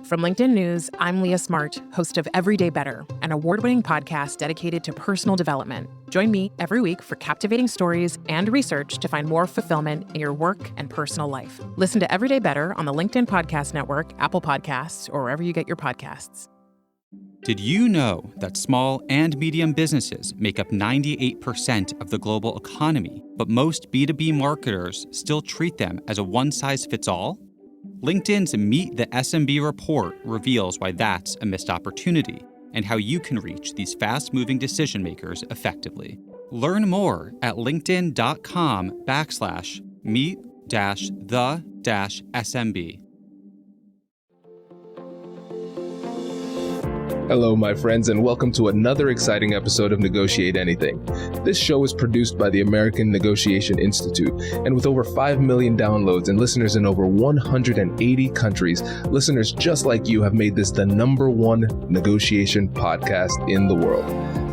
From LinkedIn News, I'm Leah Smart, host of Everyday Better, an award-winning podcast dedicated to personal development. Join me every week for captivating stories and research to find more fulfillment in your work and personal life. Listen to Everyday Better on the LinkedIn Podcast Network, Apple Podcasts, or wherever you get your podcasts. Did you know that small and medium businesses make up 98% of the global economy, but most B2B marketers still treat them as a one-size-fits-all? LinkedIn's Meet the SMB report reveals why that's a missed opportunity and how you can reach these fast-moving decision makers effectively. Learn more at linkedin.com/meet-the-SMB. Hello, my friends, and welcome to another exciting episode of Negotiate Anything. This show is produced by the American Negotiation Institute, and with over 5 million downloads and listeners in over 180 countries, listeners just like you have made this the #1 negotiation podcast in the world.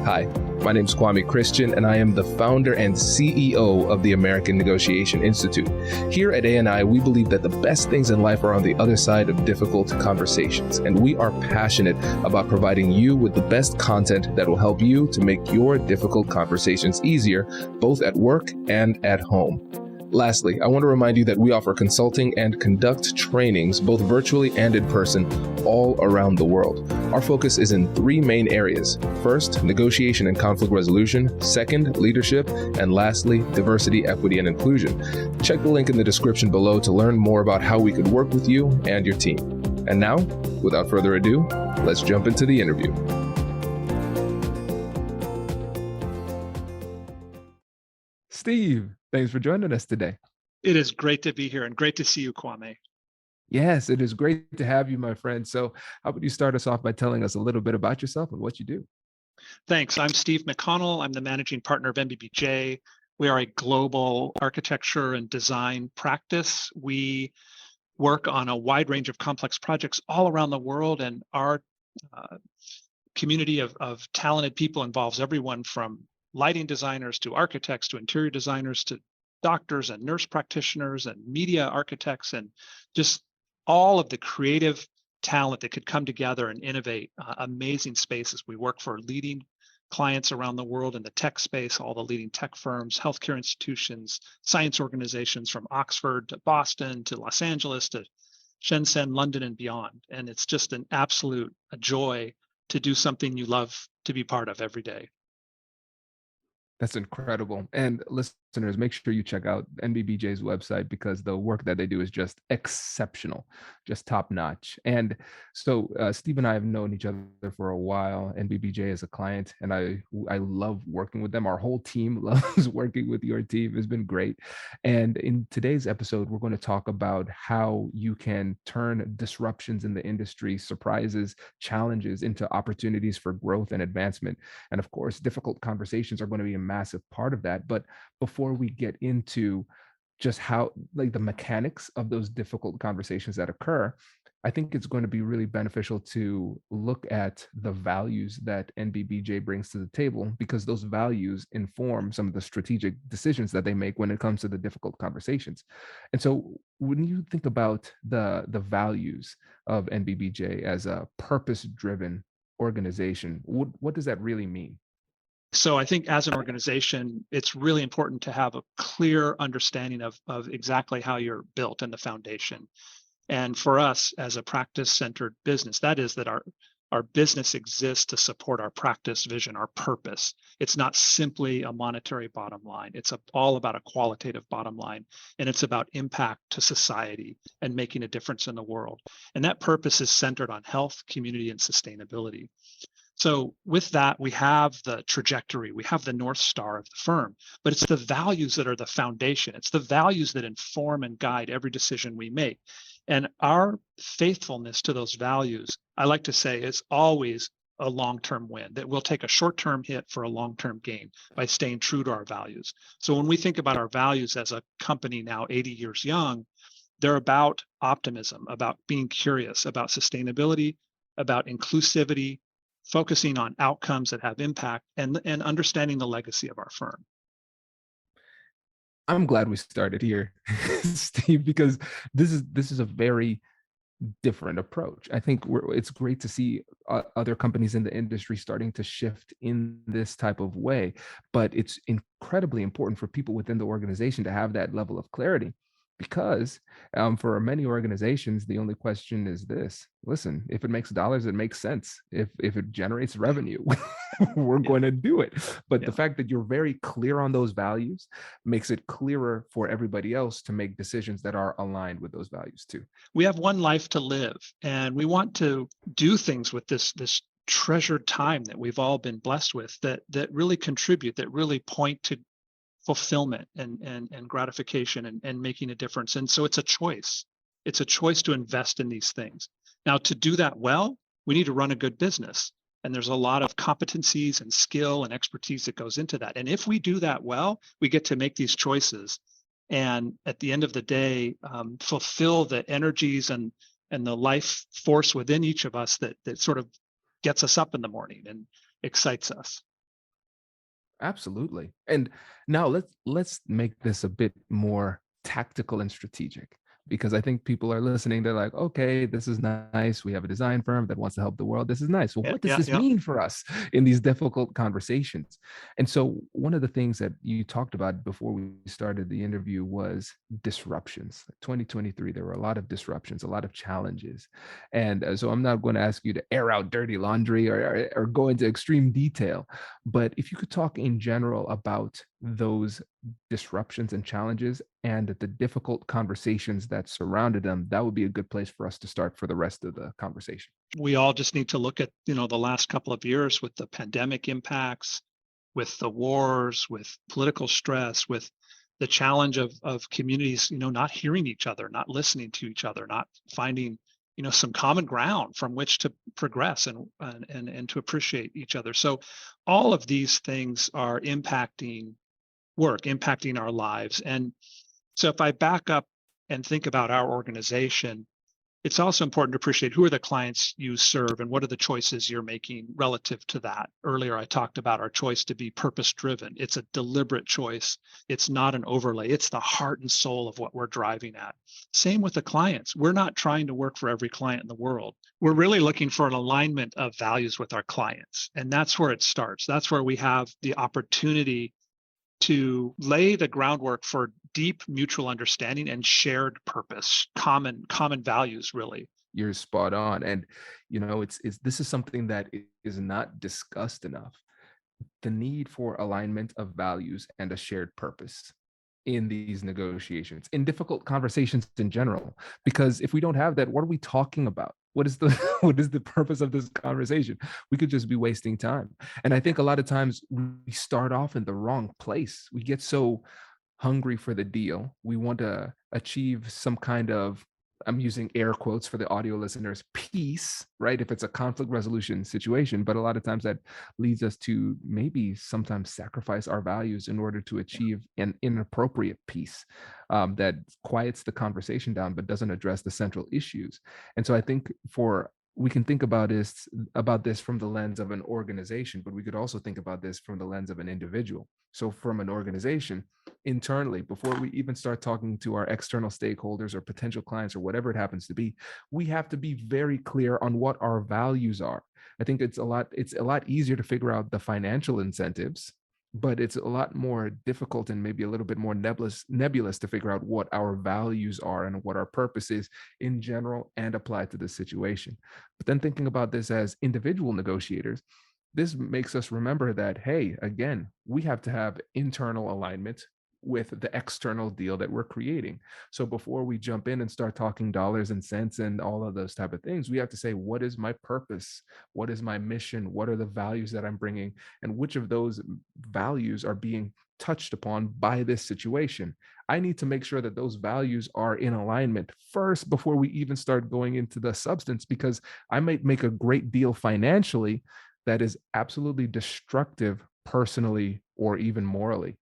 Hi, my name is Kwame Christian, and I am the founder and CEO of the American Negotiation Institute. Here at ANI, we believe that the best things in life are on the other side of difficult conversations, and we are passionate about providing you with the best content that will help you to make your difficult conversations easier, both at work and at home. Lastly, I want to remind you that we offer consulting and conduct trainings, both virtually and in person, all around the world. Our focus is in 3 main areas. First, negotiation and conflict resolution. Second, leadership. And lastly, diversity, equity, and inclusion. Check the link in the description below to learn more about how we could work with you and your team. And now, without further ado, let's jump into the interview. Steve, thanks for joining us today. It is great to be here and great to see you, Kwame. Yes, it is great to have you, my friend. So how about you start us off by telling us a little bit about yourself and what you do? Thanks. I'm Steve McConnell. I'm the managing partner of NBBJ. We are a global architecture and design practice. We work on a wide range of complex projects all around the world, and our community of talented people involves everyone from lighting designers to architects to interior designers to doctors and nurse practitioners and media architects and just all of the creative talent that could come together and innovate amazing spaces. We work for leading clients around the world in the tech space, all the leading tech firms, healthcare institutions, science organizations from Oxford to Boston to Los Angeles to Shenzhen, London, and beyond. And it's just an absolute joy to do something you love to be part of every day. That's incredible. And listeners, make sure you check out NBBJ's website because the work that they do is just exceptional, just top notch. And so Steve and I have known each other for a while. NBBJ is a client, and I love working with them. Our whole team loves working with your team. It's been great. And in today's episode, we're going to talk about how you can turn disruptions in the industry, surprises, challenges into opportunities for growth and advancement. And of course, difficult conversations are going to be a massive part of that. But before we get into just how, like, the mechanics of those difficult conversations that occur, I think it's going to be really beneficial to look at the values that NBBJ brings to the table, because those values inform some of the strategic decisions that they make when it comes to the difficult conversations. And so when you think about the values of NBBJ as a purpose-driven organization, what does that really mean? So I think as an organization, it's really important to have a clear understanding of exactly how you're built and the foundation. And for us as a practice-centered business, that is that our business exists to support our practice vision, our purpose. It's not simply a monetary bottom line. It's all about a qualitative bottom line, and it's about impact to society and making a difference in the world. And that purpose is centered on health, community, and sustainability. So with that, we have the trajectory, we have the North Star of the firm, but it's the values that are the foundation. It's the values that inform and guide every decision we make. And our faithfulness to those values, I like to say, is always a long-term win, that we'll take a short-term hit for a long-term gain by staying true to our values. So when we think about our values as a company now 80 years young, they're about optimism, about being curious, about sustainability, about inclusivity, focusing on outcomes that have impact, and understanding the legacy of our firm. I'm glad we started here, Steve, because this is a very different approach. I think it's great to see other companies in the industry starting to shift in this type of way, but it's incredibly important for people within the organization to have that level of clarity, because for many organizations, the only question is this: listen, if it makes dollars, it makes sense. If it generates revenue, we're Yeah. going to do it. But Yeah. the fact that you're very clear on those values makes it clearer for everybody else to make decisions that are aligned with those values too. We have one life to live, and we want to do things with this treasured time that we've all been blessed with, that really contribute, that really point to fulfillment and gratification and making a difference. And so it's a choice. It's a choice to invest in these things. Now, to do that well, we need to run a good business. And there's a lot of competencies and skill and expertise that goes into that. And if we do that well, we get to make these choices. And at the end of the day, fulfill the energies and the life force within each of us that sort of gets us up in the morning and excites us. Absolutely. And now let's make this a bit more tactical and strategic, because I think people are listening. They're like, okay, this is nice. We have a design firm that wants to help the world. This is nice. Well, Yeah, what does yeah, this yeah. mean for us in these difficult conversations? And so one of the things that you talked about before we started the interview was disruptions. 2023, there were a lot of disruptions, a lot of challenges. And so I'm not going to ask you to air out dirty laundry or go into extreme detail, but if you could talk in general about those disruptions and challenges and the difficult conversations that surrounded them, that would be a good place for us to start for the rest of the conversation. We all just need to look at, the last couple of years with the pandemic impacts, with the wars, with political stress, with the challenge of communities, not hearing each other, not listening to each other, not finding, some common ground from which to progress and to appreciate each other. So all of these things are impacting work, impacting our lives. And so if I back up and think about our organization, it's also important to appreciate who are the clients you serve and what are the choices you're making relative to that. Earlier, I talked about our choice to be purpose-driven. It's a deliberate choice. It's not an overlay. It's the heart and soul of what we're driving at. Same with the clients. We're not trying to work for every client in the world. We're really looking for an alignment of values with our clients. And that's where it starts. That's where we have the opportunity to lay the groundwork for deep mutual understanding and shared purpose, common values, really. You're spot on. And it's this is something that is not discussed enough: the need for alignment of values and a shared purpose in these negotiations, in difficult conversations in general. Because if we don't have that, what are we talking about? What is the what is the purpose of this conversation? We could just be wasting time. And I think a lot of times we start off in the wrong place. We get so hungry for the deal. We want to achieve some kind of, I'm using air quotes for the audio listeners, peace, right? If it's a conflict resolution situation. But a lot of times that leads us to maybe sometimes sacrifice our values in order to achieve an inappropriate peace that quiets the conversation down, but doesn't address the central issues. And so I think we can think about this from the lens of an organization, but we could also think about this from the lens of an individual. So from an organization, internally, before we even start talking to our external stakeholders or potential clients or whatever it happens to be, we have to be very clear on what our values are. I think it's a lot easier to figure out the financial incentives, but it's a lot more difficult and maybe a little bit more nebulous to figure out what our values are and what our purpose is in general and apply to this situation. But then thinking about this as individual negotiators, this makes us remember that, hey, again, we have to have internal alignment with the external deal that we're creating. So before we jump in and start talking dollars and cents and all of those type of things, we have to say, what is my purpose? What is my mission? What are the values that I'm bringing? And which of those values are being touched upon by this situation? I need to make sure that those values are in alignment first before we even start going into the substance, because I might make a great deal financially that is absolutely destructive personally or even morally.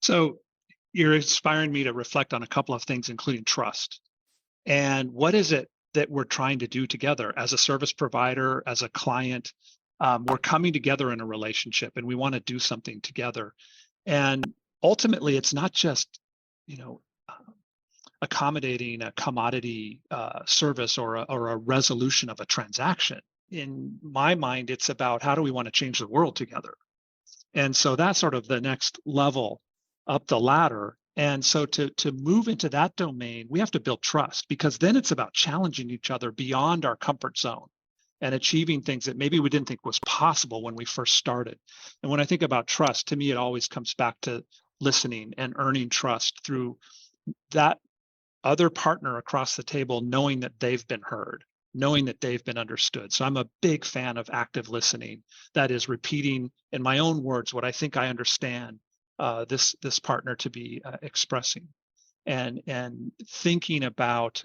So you're inspiring me to reflect on a couple of things, including trust. And what is it that we're trying to do together as a service provider, as a client? We're coming together in a relationship and we want to do something together. And ultimately, it's not just, accommodating a commodity service or a resolution of a transaction. In my mind, it's about how do we want to change the world together. And so that's sort of the next level up the ladder. And so to move into that domain, we have to build trust, because then it's about challenging each other beyond our comfort zone and achieving things that maybe we didn't think was possible when we first started. And when I think about trust, to me, it always comes back to listening and earning trust through that other partner across the table, knowing that they've been heard, knowing that they've been understood. So I'm a big fan of active listening. That is repeating in my own words what I think I understand this partner to be expressing, and thinking about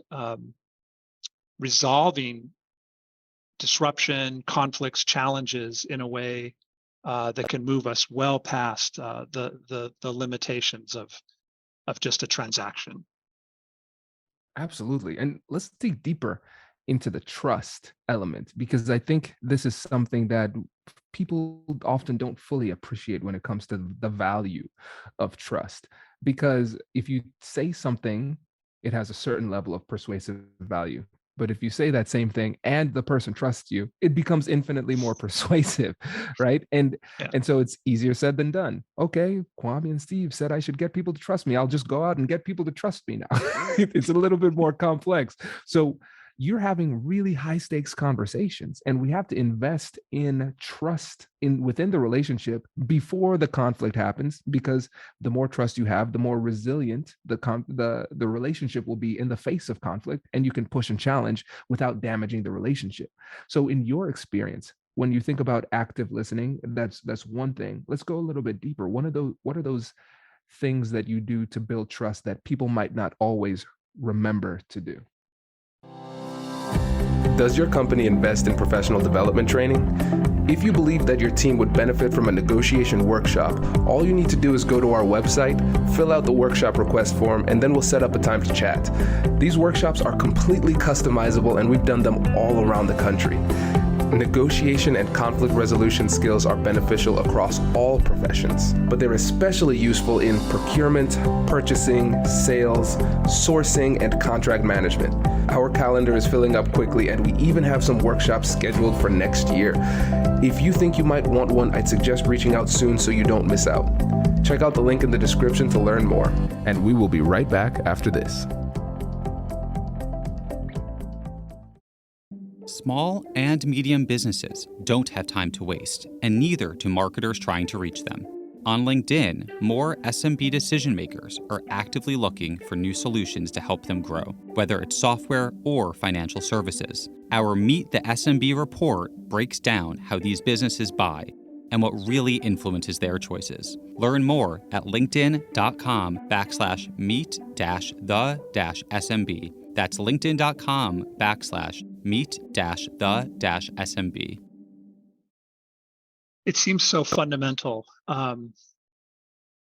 resolving disruption, conflicts, challenges in a way that can move us well past the limitations of just a transaction. Absolutely. And let's dig deeper into the trust element, because I think this is something that people often don't fully appreciate when it comes to the value of trust. Because if you say something, it has a certain level of persuasive value. But if you say that same thing and the person trusts you, it becomes infinitely more persuasive, right? And Yeah. and so it's easier said than done. Okay, Kwame and Steve said I should get people to trust me. I'll just go out and get people to trust me now. It's a little bit more complex. So you're having really high stakes conversations, and we have to invest in trust within the relationship before the conflict happens, because the more trust you have, the more resilient the relationship will be in the face of conflict, and you can push and challenge without damaging the relationship. So in your experience, when you think about active listening, that's one thing. Let's go a little bit deeper. What are those things that you do to build trust that people might not always remember to do? Does your company invest in professional development training? If you believe that your team would benefit from a negotiation workshop, all you need to do is go to our website, fill out the workshop request form, and then we'll set up a time to chat. These workshops are completely customizable, and we've done them all around the country. Negotiation and conflict resolution skills are beneficial across all professions, but they're especially useful in procurement, purchasing, sales, sourcing, and contract management. Our calendar is filling up quickly, and we even have some workshops scheduled for next year. If you think you might want one, I'd suggest reaching out soon so you don't miss out. Check out the link in the description to learn more, and we will be right back after this. Small and medium businesses don't have time to waste, and neither do marketers trying to reach them. On LinkedIn, more SMB decision makers are actively looking for new solutions to help them grow, whether it's software or financial services. Our Meet the SMB report breaks down how these businesses buy and what really influences their choices. Learn more at linkedin.com/meet-the-SMB. That's linkedin.com/meet-the-SMB. It seems so fundamental.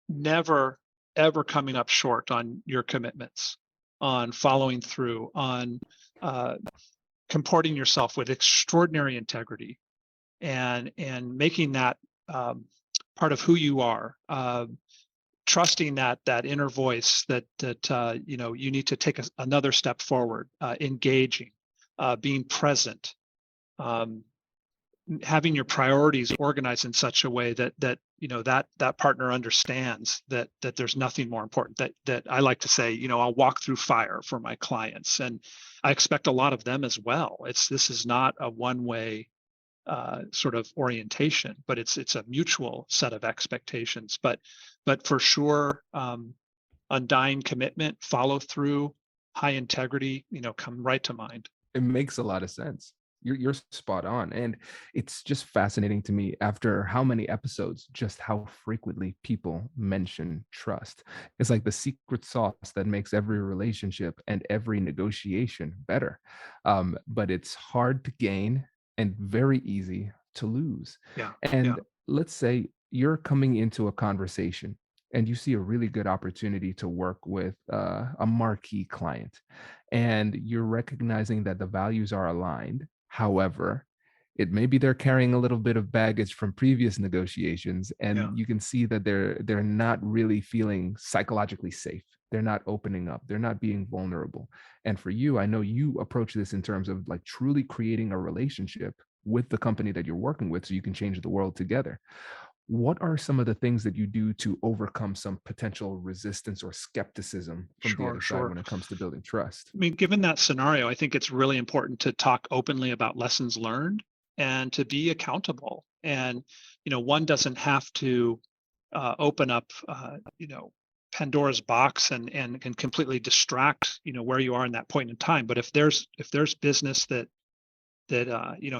Never, ever coming up short on your commitments, on following through, on comporting yourself with extraordinary integrity, and making that part of who you are. Trusting that inner voice that you need to take another step forward, engaging, being present, having your priorities organized in such a way that partner understands that there's nothing more important. That I like to say, I'll walk through fire for my clients, and I expect a lot of them as well. This is not a one-way sort of orientation, but it's a mutual set of expectations. But for sure, undying commitment, follow through, high integrity, come right to mind. It makes a lot of sense. You're spot on. And it's just fascinating to me, after how many episodes, just how frequently people mention trust. It's like the secret sauce that makes every relationship and every negotiation better. But it's hard to gain and very easy to lose. Yeah. And let's say you're coming into a conversation and you see a really good opportunity to work with a marquee client, and you're recognizing that the values are aligned. However, it may be they're carrying a little bit of baggage from previous negotiations, and you can see that they're not really feeling psychologically safe they're not opening up, they're not being vulnerable. And for you, I know you approach this in terms of like truly creating a relationship with the company that you're working with so you can change the world together. What are some of the things that you do to overcome some potential resistance or skepticism from the Sure, other side sure. when it comes to building trust? I mean, given that scenario, I think it's really important to talk openly about lessons learned and to be accountable. And, one doesn't have to open up, Pandora's box and can completely distract, where you are in that point in time. But if there's business that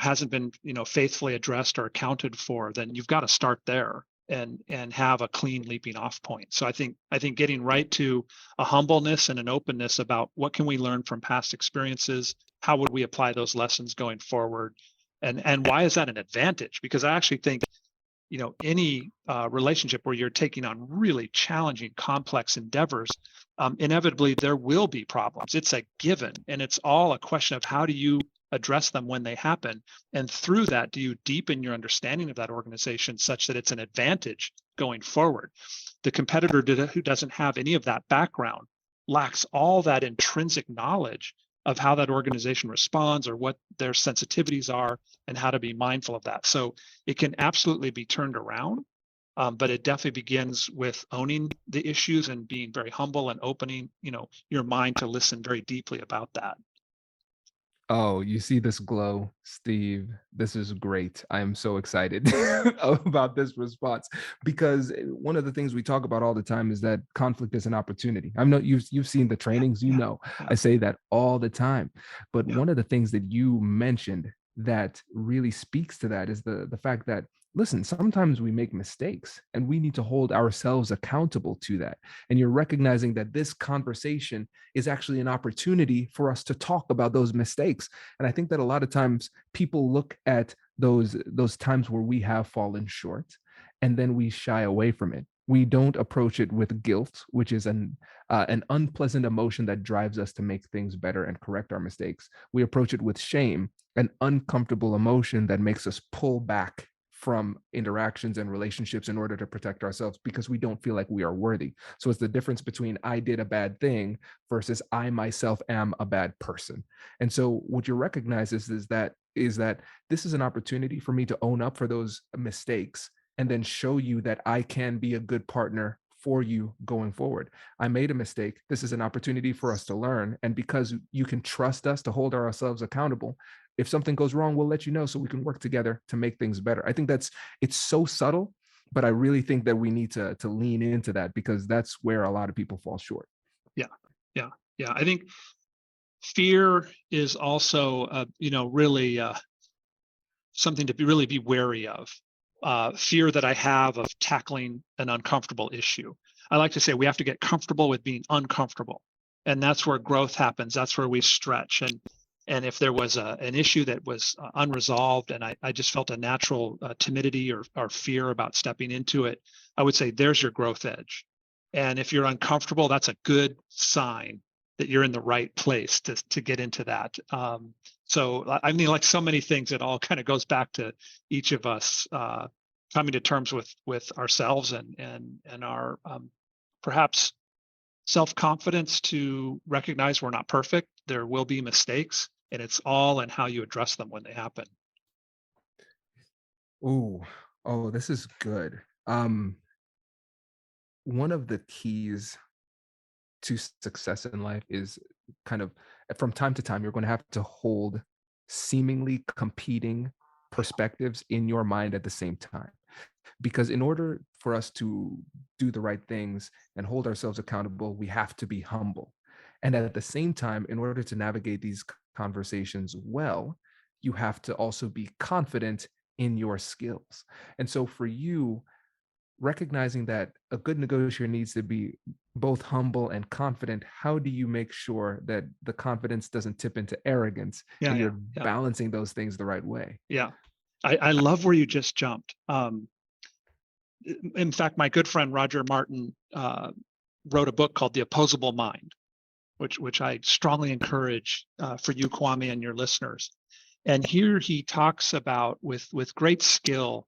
hasn't been faithfully addressed or accounted for, then you've got to start there and have a clean leaping off point. So I think getting right to a humbleness and an openness about what can we learn from past experiences, how would we apply those lessons going forward, and why is that an advantage? Because I actually think any relationship where you're taking on really challenging, complex endeavors, inevitably there will be problems. It's a given, and it's all a question of how do you address them when they happen, and through that, do you deepen your understanding of that organization such that it's an advantage going forward. The competitor who doesn't have any of that background lacks all that intrinsic knowledge of how that organization responds or what their sensitivities are and how to be mindful of that. So it can absolutely be turned around, but it definitely begins with owning the issues and being very humble and opening, your mind to listen very deeply about that. Oh, you see this glow, Steve. This is great. I am so excited about this response because one of the things we talk about all the time is that conflict is an opportunity. I know you've seen the Yeah, trainings, yeah, yeah, I say that all the time. But yeah, one of the things that you mentioned that really speaks to that is the fact that, listen, sometimes we make mistakes and we need to hold ourselves accountable to that. And you're recognizing that this conversation is actually an opportunity for us to talk about those mistakes. And I think that a lot of times people look at those times where we have fallen short and then we shy away from it. We don't approach it with guilt, which is an unpleasant emotion that drives us to make things better and correct our mistakes. We approach it with shame, an uncomfortable emotion that makes us pull back from interactions and relationships in order to protect ourselves because we don't feel like we are worthy. So it's the difference between I did a bad thing versus I myself am a bad person. And so what you recognize is that this is an opportunity for me to own up for those mistakes and then show you that I can be a good partner for you going forward. I made a mistake. This is an opportunity for us to learn. And because you can trust us to hold ourselves accountable, if something goes wrong, we'll let you know so we can work together to make things better. I think it's so subtle, but I really think that we need to lean into that because that's where a lot of people fall short. yeah, yeah, yeah. I think fear is also, really something to really be wary of. Fear that I have of tackling an uncomfortable issue. I like to say we have to get comfortable with being uncomfortable, and that's where growth happens. That's where we stretch. And if there was an issue that was unresolved, and I just felt a natural timidity or fear about stepping into it, I would say there's your growth edge. And if you're uncomfortable, that's a good sign that you're in the right place to get into that. So I mean, like so many things, it all kind of goes back to each of us coming to terms with ourselves and our perhaps self-confidence to recognize we're not perfect. There will be mistakes, and it's all in how you address them when they happen. Ooh, oh, this is good. One of the keys to success in life is kind of from time to time, you're going to have to hold seemingly competing perspectives in your mind at the same time. Because in order for us to do the right things and hold ourselves accountable, we have to be humble. And at the same time, in order to navigate these conversations well, you have to also be confident in your skills. And so for you, recognizing that a good negotiator needs to be both humble and confident, how do you make sure that the confidence doesn't tip into arrogance Yeah, and yeah, you're yeah, balancing those things the right way? yeah. I love where you just jumped. In fact, my good friend Roger Martin wrote a book called The Opposable Mind, which I strongly encourage for you, Kwame, and your listeners. And here he talks about with great skill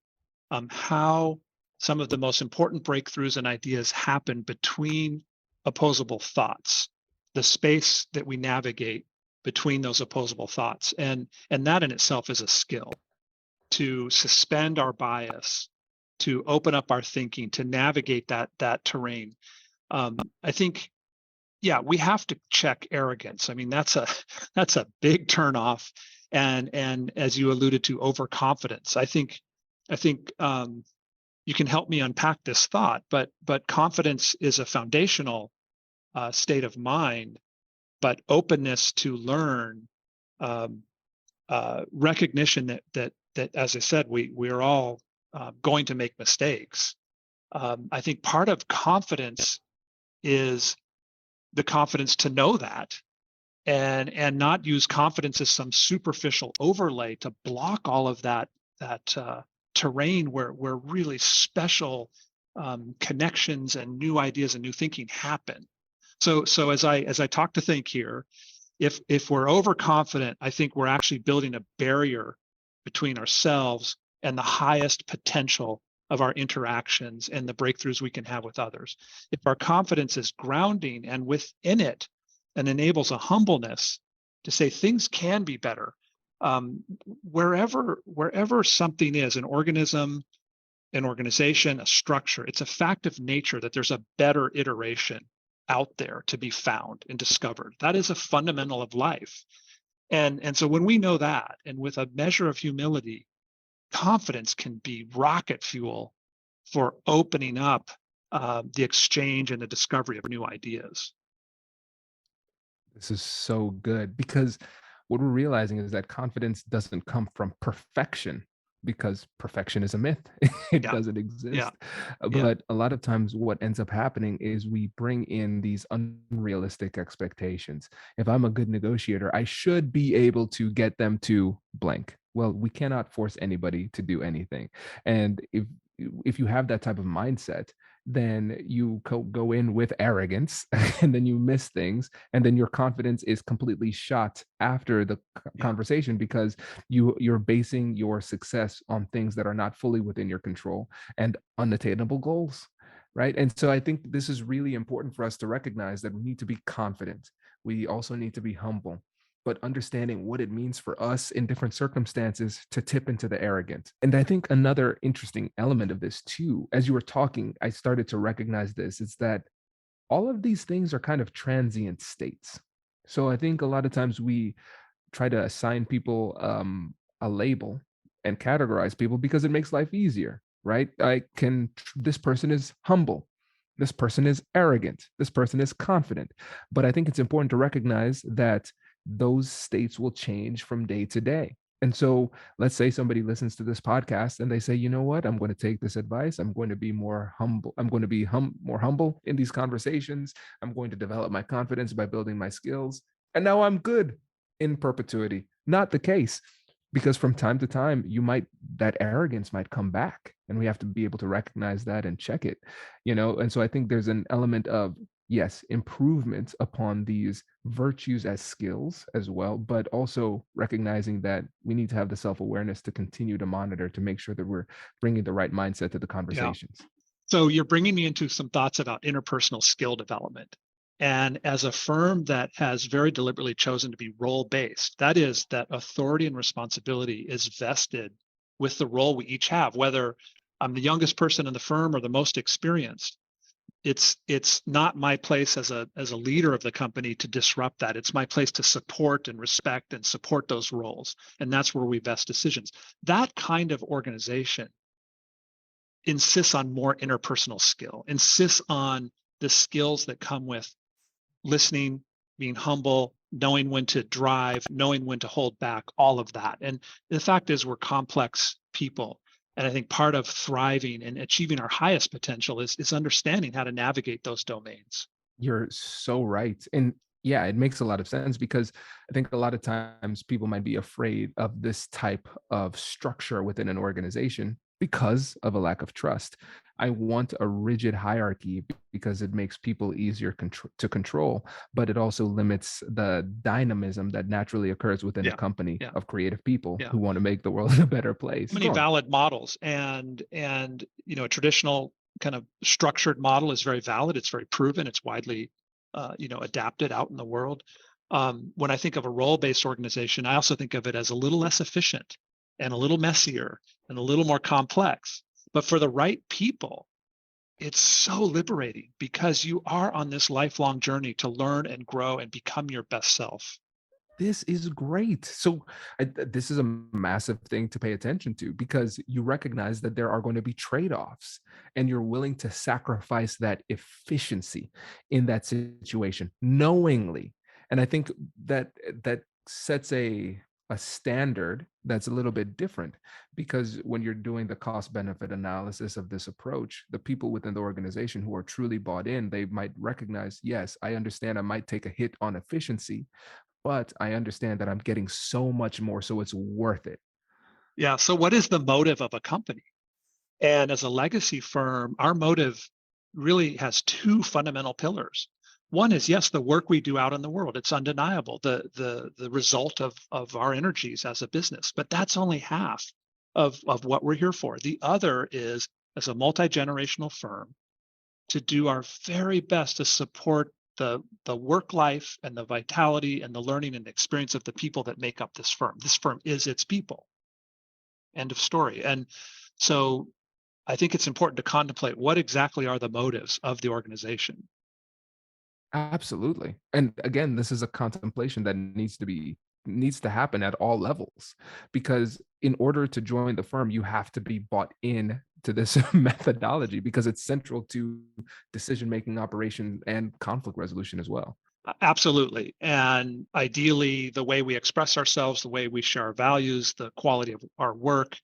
how some of the most important breakthroughs and ideas happen between opposable thoughts, the space that we navigate between those opposable thoughts. And that in itself is a skill, to suspend our bias, to open up our thinking, to navigate that terrain. I think, yeah, we have to check arrogance. I mean, that's a big turnoff. And as you alluded to, overconfidence. I think you can help me unpack this thought, but confidence is a foundational state of mind, but openness to learn, recognition that as I said, we're all going to make mistakes. I think part of confidence is the confidence to know that, and not use confidence as some superficial overlay to block all of that terrain where really special connections and new ideas and new thinking happen. So as I talk to think here, if we're overconfident, I think we're actually building a barrier between ourselves and the highest potential of our interactions and the breakthroughs we can have with others. If our confidence is grounding and within it and enables a humbleness to say things can be better, wherever something is, an organism, an organization, a structure, it's a fact of nature that there's a better iteration out there to be found and discovered. That is a fundamental of life. And so when we know that, and with a measure of humility, confidence can be rocket fuel for opening up the exchange and the discovery of new ideas. This is so good, because what we're realizing is that confidence doesn't come from perfection, because perfection is a myth. It Yeah. doesn't exist. Yeah. But a lot of times what ends up happening is we bring in these unrealistic expectations. If I'm a good negotiator, I should be able to get them to blank. Well, we cannot force anybody to do anything. And if you have that type of mindset, then you go in with arrogance and then you miss things, and then your confidence is completely shot after the conversation, because you're basing your success on things that are not fully within your control and unattainable goals, right? And so I think this is really important for us to recognize that we need to be confident. We also need to be humble, but understanding what it means for us in different circumstances to tip into the arrogant. And I think another interesting element of this too, as you were talking, I started to recognize this, is that all of these things are kind of transient states. So I think a lot of times we try to assign people a label and categorize people because it makes life easier, right? This person is humble. This person is arrogant. This person is confident. But I think it's important to recognize that those states will change from day to day. And so let's say somebody listens to this podcast and they say, you know what, I'm going to take this advice. I'm going to be more humble. I'm going to be more humble in these conversations. I'm going to develop my confidence by building my skills. And now I'm good in perpetuity. Not the case, because from time to time, that arrogance might come back, and we have to be able to recognize that and check it, And so I think there's an element of, yes, improvement upon these virtues as skills as well, but also recognizing that we need to have the self-awareness to continue to monitor, to make sure that we're bringing the right mindset to the conversations. So you're bringing me into some thoughts about interpersonal skill development. And as a firm that has very deliberately chosen to be role-based, that is, that authority and responsibility is vested with the role we each have, whether I'm the youngest person in the firm or the most experienced. It's not my place as a leader of the company to disrupt that. It's my place to support and respect and support those roles. And that's where we vest decisions. That kind of organization insists on more interpersonal skill, insists on the skills that come with listening, being humble, knowing when to drive, knowing when to hold back, all of that. And the fact is, we're complex people. And I think part of thriving and achieving our highest potential is understanding how to navigate those domains. You're so right. And yeah, it makes a lot of sense, because I think a lot of times people might be afraid of this type of structure within an organization because of a lack of trust. I want a rigid hierarchy because it makes people easier to control, but it also limits the dynamism that naturally occurs within a company of creative people who want to make the world a better place. Many valid models, and a traditional kind of structured model is very valid. It's very proven. It's widely, adapted out in the world. When I think of a role-based organization, I also think of it as a little less efficient and a little messier and a little more complex. But for the right people, it's so liberating because you are on this lifelong journey to learn and grow and become your best self. This is great. So this is a massive thing to pay attention to because you recognize that there are going to be trade-offs and you're willing to sacrifice that efficiency in that situation knowingly. And I think that sets a standard that's a little bit different because when you're doing the cost benefit analysis of this approach, the people within the organization who are truly bought in, they might recognize, yes, I understand I might take a hit on efficiency, but I understand that I'm getting so much more, so it's worth it. Yeah. So, what is the motive of a company? And as a legacy firm, our motive really has two fundamental pillars. One is, yes, the work we do out in the world. It's undeniable, the result of our energies as a business, but that's only half of what we're here for. The other is, as a multi-generational firm, to do our very best to support the work life and the vitality and the learning and experience of the people that make up this firm. This firm is its people. End of story. And so I think it's important to contemplate what exactly are the motives of the organization. Absolutely. And again, this is a contemplation that needs to happen at all levels because in order to join the firm, you have to be bought in to this methodology because it's central to decision making, operation, and conflict resolution as well. Absolutely. And ideally, the way we express ourselves, the way we share our values, the quality of our work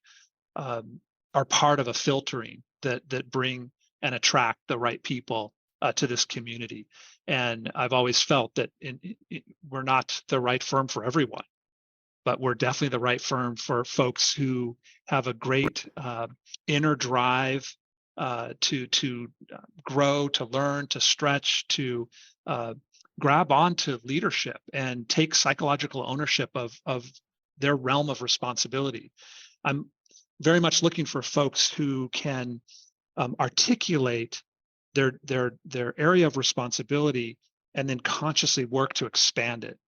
are part of a filtering that bring and attract the right people to this community. And I've always felt that we're not the right firm for everyone, but we're definitely the right firm for folks who have a great inner drive to grow, to learn, to stretch, to grab onto leadership and take psychological ownership of their realm of responsibility. I'm very much looking for folks who can articulate their area of responsibility and then consciously work to expand it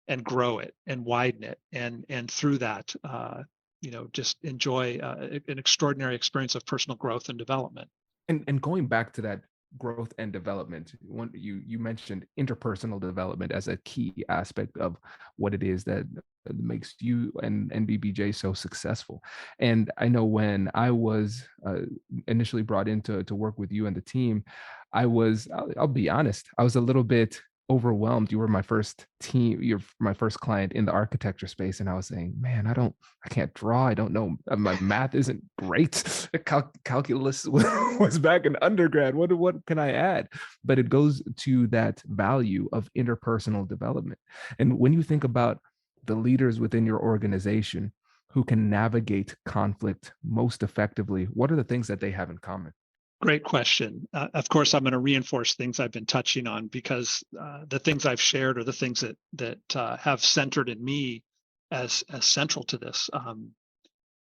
and grow it and widen it and through that just enjoy an extraordinary experience of personal growth and development. And going back to that growth and development, you mentioned interpersonal development as a key aspect of what it is that makes you and NBBJ so successful. And I know when I was initially brought in to work with you and the team, I'll be honest, I was a little bit overwhelmed. You were my first team, you're my first client in the architecture space. And I was saying, man, I can't draw. I don't know. My math isn't great. Calculus was back in undergrad. What can I add? But it goes to that value of interpersonal development. And when you think about the leaders within your organization who can navigate conflict most effectively, what are the things that they have in common? Great question. Of course, I'm going to reinforce things I've been touching on because the things I've shared are the things that have centered in me as central to this.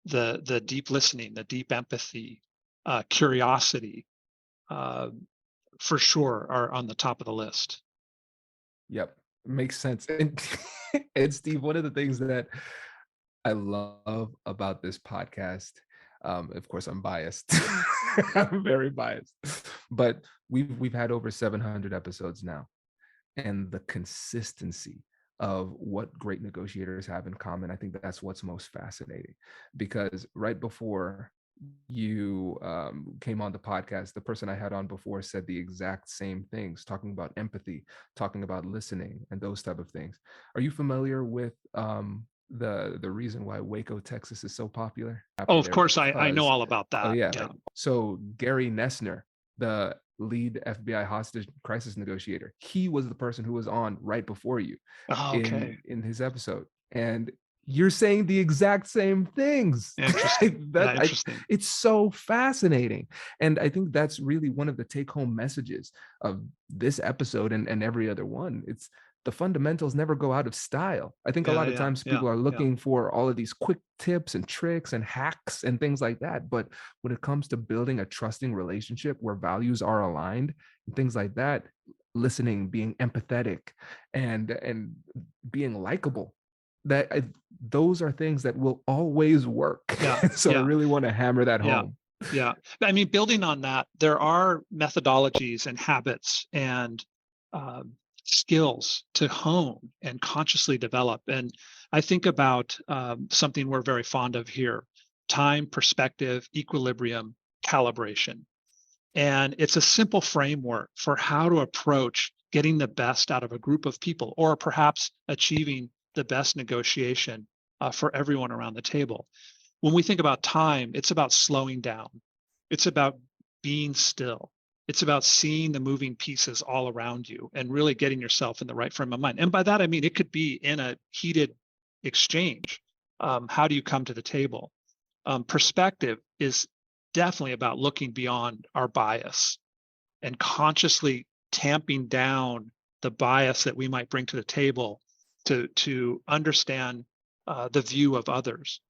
The deep listening, the deep empathy, curiosity, for sure, are on the top of the list. Yep, makes sense. And Steve, one of the things that I love about this podcast, of course, I'm biased. I'm very biased, but we've had over 700 episodes now, and the consistency of what great negotiators have in common, I think that's what's most fascinating. Because right before you came on the podcast, the person I had on before said the exact same things, talking about empathy, talking about listening, and those type of things. Are you familiar with the reason why Waco, Texas is so popular? Oh, of course, I know all about Oh that. yeah. Yeah. So Gary Nessner, the lead FBI hostage crisis negotiator, he was the person who was on right before you Oh, okay. in his episode, and you're saying the exact same things. Interesting. Yeah, interesting. It's so fascinating, and I think that's really one of the take-home messages of this episode and every other one. It's the fundamentals never go out of style. I think a lot of times people are looking for all of these quick tips and tricks and hacks and things like that. But when it comes to building a trusting relationship where values are aligned and things like that, listening, being empathetic, and being likable, those are things that will always work. I really want to hammer that home. Yeah. I mean, building on that, there are methodologies and habits and skills to hone and consciously develop. And I think about something we're very fond of here: time, perspective, equilibrium, calibration. And it's a simple framework for how to approach getting the best out of a group of people, or perhaps achieving the best negotiation for everyone around the table. When we think about time, it's about slowing down. It's about being still. It's about seeing the moving pieces all around you and really getting yourself in the right frame of mind. And by that, I mean, it could be in a heated exchange. How do you come to the table? Perspective is definitely about looking beyond our bias and consciously tamping down the bias that we might bring to the table to understand the view of others.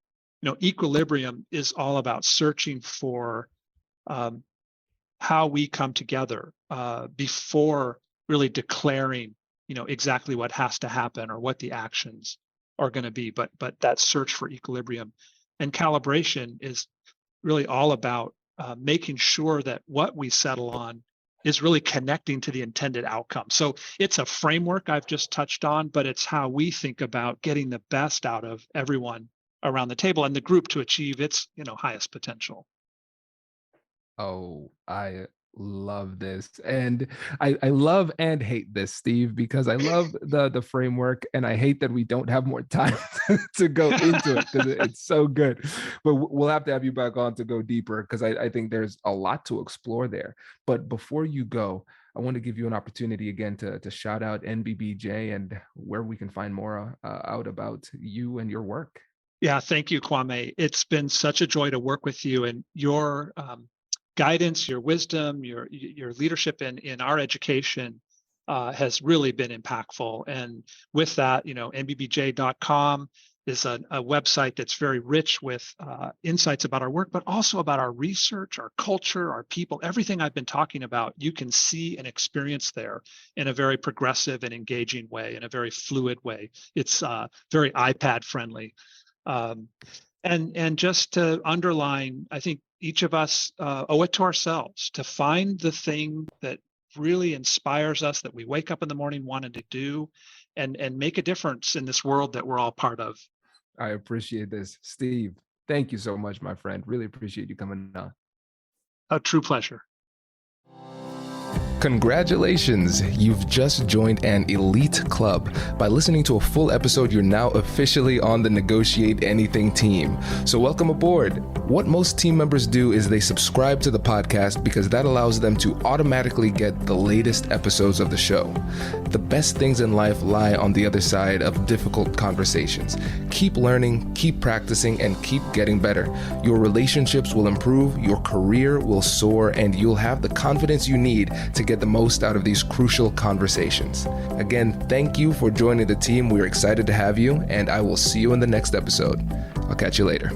Equilibrium is all about searching for how we come together before really declaring, exactly what has to happen or what the actions are going to be. But that search for equilibrium and calibration is really all about making sure that what we settle on is really connecting to the intended outcome. So it's a framework I've just touched on, but it's how we think about getting the best out of everyone around the table and the group to achieve its, highest potential. Oh, I love this. And I love and hate this, Steve, because I love the framework and I hate that we don't have more time to go into it because it's so good. But we'll have to have you back on to go deeper because I think there's a lot to explore there. But before you go, I want to give you an opportunity again to shout out NBBJ and where we can find more out about you and your work. Yeah, thank you, Kwame. It's been such a joy to work with you, and your guidance, your wisdom, your leadership in our education has really been impactful. And with that, nbbj.com is a website that's very rich with insights about our work, but also about our research, our culture, our people. Everything I've been talking about, you can see and experience there in a very progressive and engaging way, in a very fluid way. It's very iPad friendly. And just to underline, I think each of us owe it to ourselves to find the thing that really inspires us, that we wake up in the morning wanting to do, and make a difference in this world that we're all part of. I appreciate this. Steve, thank you so much, my friend. Really appreciate you coming on. A true pleasure. Congratulations, you've just joined an elite club. By listening to a full episode, you're now officially on the Negotiate Anything team. So welcome aboard. What most team members do is they subscribe to the podcast because that allows them to automatically get the latest episodes of the show. The best things in life lie on the other side of difficult conversations. Keep learning, keep practicing, and keep getting better. Your relationships will improve, your career will soar, and you'll have the confidence you need to get the most out of these crucial conversations. Again, thank you for joining the team. We're excited to have you, and I will see you in the next episode. I'll catch you later.